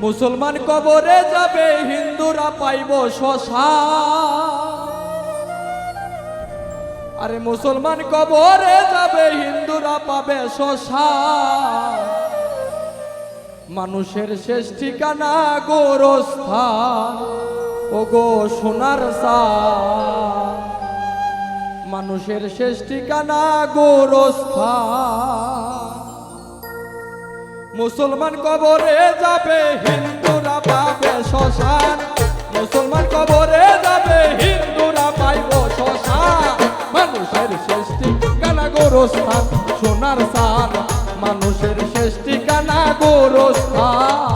মুসলমান কবরে যাবে হিন্দুরা পাইব শ্মশান। আরে মুসলমান কবরে যাবে হিন্দুরা পাবে শ্মশান। মানুষের শেষ ঠিকানা গোরস্থান, ও গো সোনার সান। মানুষের শেষ ঠিকানা গোরস্থান। মুসলমান কবরে যাবে হিন্দুরা পাবে শ্মশান। মুসলমান কবরে যাবে হিন্দুরা পাইব শ্মশান। মানুষের শেষ ঠিকানা গোরস্থান, সোনার সান। মানুষের শেষ ঠিকানা গোরস্থান।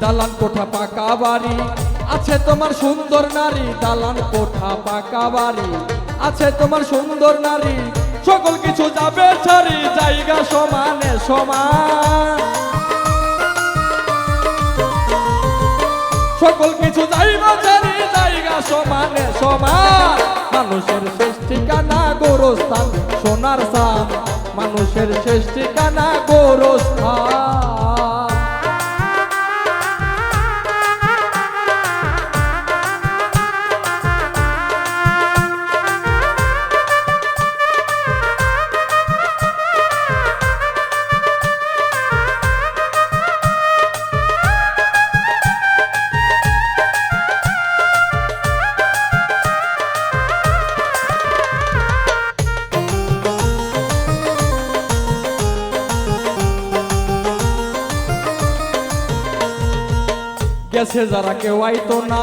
দালান কোঠা পাকা বাড়ি আছে তোমার সুন্দর নারী। দালান কোঠা পাকা বাড়ি আছে তোমার সুন্দর নারী। সকল কিছু যাবে ছাড়ি, জায়গা সমানে সমান। সকল কিছু যাইবা ছাড়ি, জায়গা সমানে সমান। মানুষের শেষ ঠিকানা গোরস্থান, সোনার সান। মানুষের শেষ ঠিকানা গোরস্থান। গেছে যারা কেউ আইতো না,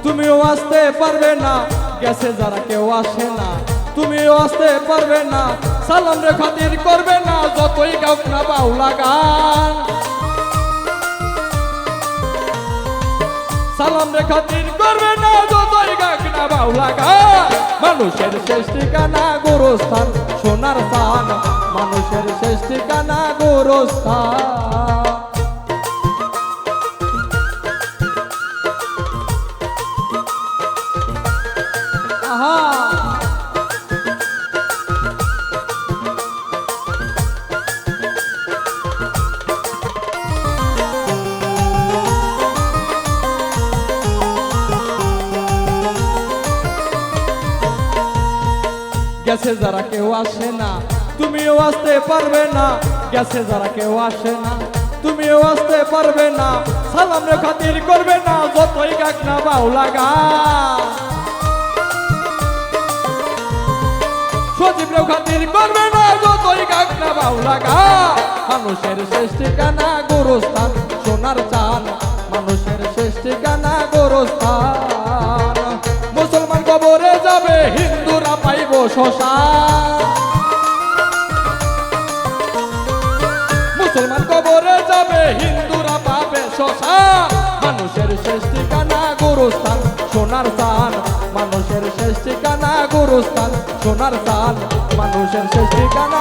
তুমিও আসতে পারবে না। গেছে যারা কেউ আসে না, তুমিও আসতে পারবে না। সালাম রে খাতির করবে না, যতই গাউক না বাউলা গান। সালাম রে খাতির করবে না, যতই গাউক না বাউলা গান। মানুষের শেষ ঠিকানা গোরস্থান, সোনার সান। মানুষের শেষ ঠিকানা গোরস্থান। গেছে যারা কেউ আসে না, তুমিও আসতে পারবে না। গেছে যারা কেউ আসে না, তুমিও আসতে পারবে না। সালাম রে খাতির করবে না, যতই গাক না বাউলা গান। সজীব রে খাতির করবে না, যতই গাক না বাউলা গান। মানুষের শেষ ঠিকানা গোরস্থান, সোনার চান। মানুষের শেষ ঠিকানা গোরস্থান। মুসলমান কবরে যাবে হিন্দুরা পাইব শ্মশান। মুসলমান কবরে যাবে হিন্দুরা পাবে শ্মশান। মানুষের শেষ ঠিকানা গোরস্থান, সোনার সান। মানুষের শেষ ঠিকানা গোরস্থান, সোনার সান। মানুষের শেষ ঠিকানা